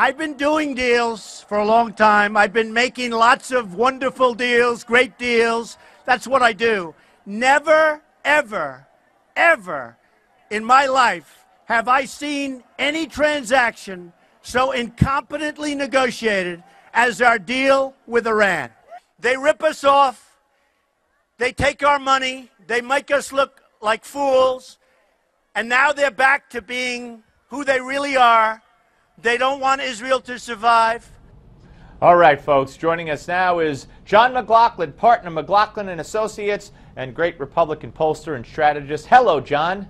I've been doing deals for a long time. I've been making lots of wonderful deals, great deals. That's what I do. Never, ever, ever in my life have I seen any transaction so incompetently negotiated as our deal with Iran. They rip us off. They take our money. They make us look like fools. And now they're back to being who they really are. They don't want Israel to survive. All right, folks. Joining us now is John McLaughlin, partner McLaughlin and Associates, and great Republican pollster and strategist. Hello, John.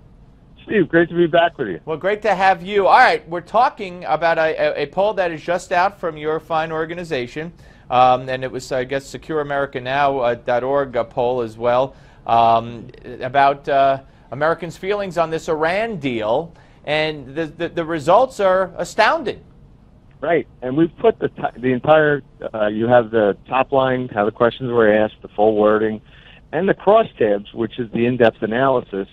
Steve, great to be back with you. Well, great to have you. All right, we're talking about a poll that is just out from your fine organization, and it was, I guess, SecureAmericaNow.org poll as well, about Americans' feelings on this Iran deal, and the results are astounding. Right, and we've put the entire, you have the top line, how the questions were asked, the full wording, and the crosstabs, which is the in-depth analysis,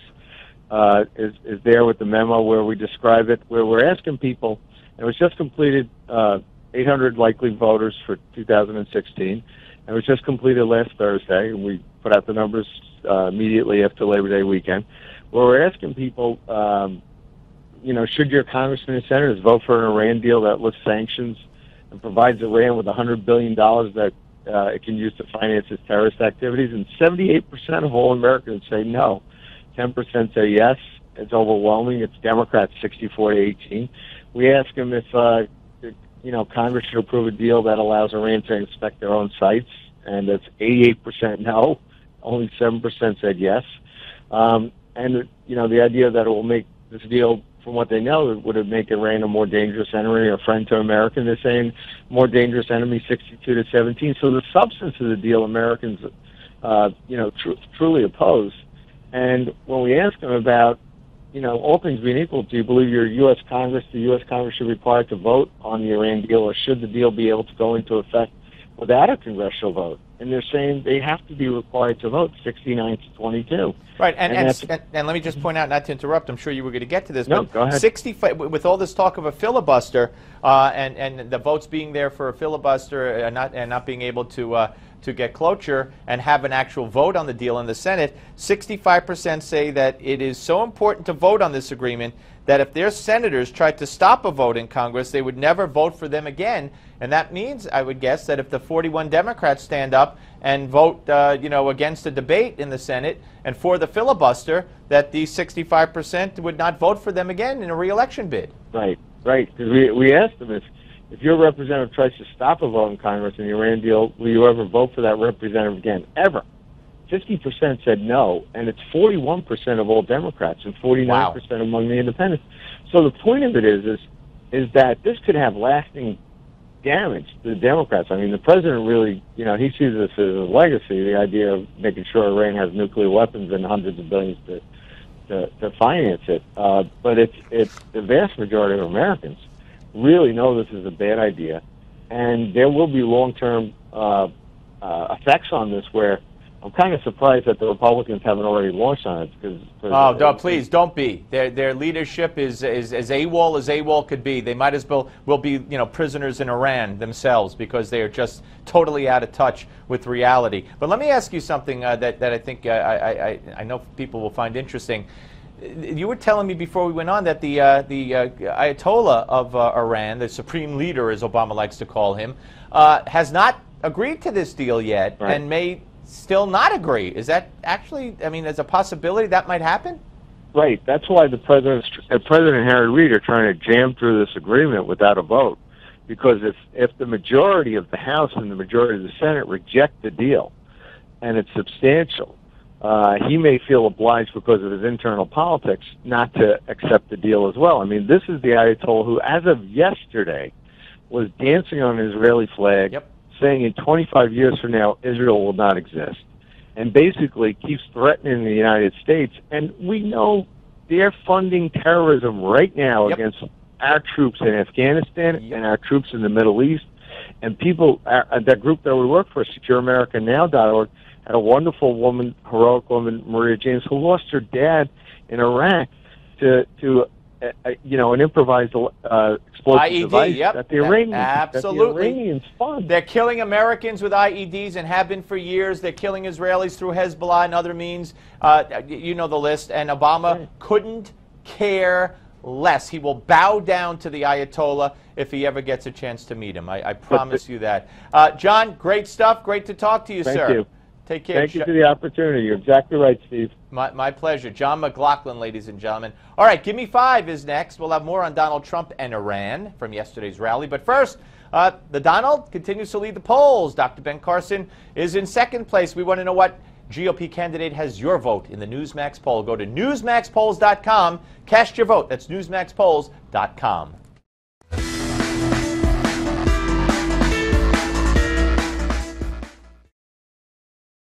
is there with the memo where we describe it, where we're asking people, and it was just completed, 800 likely voters for 2016, and it was just completed last Thursday, and we put out the numbers immediately after Labor Day weekend, where we're asking people, you know, should your congressmen and senators vote for an Iran deal that lifts sanctions and provides Iran with $100 billion that it can use to finance its terrorist activities? And 78% of all Americans say no. 10% say yes. It's overwhelming. It's Democrats 64 to 18. We ask them if, you know, Congress should approve a deal that allows Iran to inspect their own sites, and that's 88% no. Only 7% said yes. And, you know, the idea that it will make this deal, from what they know, would it make Iran a more dangerous enemy or friend to America? They're saying more dangerous enemy, 62 to 17. So the substance of the deal, Americans, you know, truly oppose. And when we ask them about, you know, all things being equal, do you believe the U.S. Congress should be required to vote on the Iran deal, or should the deal be able to go into effect without a congressional vote? And they're saying they have to be required to vote, 69 to 22. Right, and let me just point out, not to interrupt, I'm sure you were going to get to this, no, but go ahead. 65, with all this talk of a filibuster, and the votes being there for a filibuster and not being able to get cloture and have an actual vote on the deal in the Senate, 65% say that it is so important to vote on this agreement that if their senators tried to stop a vote in Congress, they would never vote for them again. And that means, I would guess, that if the 41 Democrats stand up and vote, you know, against a debate in the Senate and for the filibuster, that these 65% would not vote for them again in a re-election bid. Right, right. Because we asked them, if your representative tries to stop a vote in Congress in the Iran deal, will you ever vote for that representative again? Ever. 50% said no, and it's 41% of all Democrats and 49% among the independents. So the point of it is that this could have lasting damage to the Democrats. I mean, the president really, you know, he sees this as a legacy, the idea of making sure Iran has nuclear weapons and hundreds of billions to finance it. But it's the vast majority of Americans really know this is a bad idea, and there will be long-term effects on this where I'm kind of surprised that the Republicans haven't already launched on it. Because please don't be. Their leadership is as AWOL could be. They might as well be, you know, prisoners in Iran themselves, because they are just totally out of touch with reality. But let me ask you something that I think I know people will find interesting. You were telling me before we went on that the Ayatollah of Iran, the supreme leader, as Obama likes to call him, has not agreed to this deal yet, right, and may still not agree. Is that actually, I mean, there's a possibility that might happen? Right. That's why the President and Harry Reid are trying to jam through this agreement without a vote. Because if the majority of the House and the majority of the Senate reject the deal, and it's substantial, he may feel obliged because of his internal politics not to accept the deal as well. I mean, this is the Ayatollah who, as of yesterday, was dancing on an Israeli flag, saying in 25 years from now, Israel will not exist, and basically keeps threatening the United States. And we know they're funding terrorism right now against our troops in Afghanistan and our troops in the Middle East. And people, that group that we work for, SecureAmericaNow.org, had a wonderful woman, heroic woman, Maria James, who lost her dad in Iraq to an improvised explosive IED, device yep. that the Iranians, Absolutely. fund. They're killing Americans with IEDs and have been for years. They're killing Israelis through Hezbollah and other means. You know the list. And Obama couldn't care less. He will bow down to the Ayatollah if he ever gets a chance to meet him. I promise you that. John, great stuff. Great to talk to you, sir. Thank you. Take care. Thank you for the opportunity. You're exactly right, Steve. My pleasure. John McLaughlin, ladies and gentlemen. All right, Give Me Five is next. We'll have more on Donald Trump and Iran from yesterday's rally. But first, the Donald continues to lead the polls. Dr. Ben Carson is in second place. We want to know what GOP candidate has your vote in the Newsmax poll. Go to newsmaxpolls.com. Cast your vote. That's newsmaxpolls.com.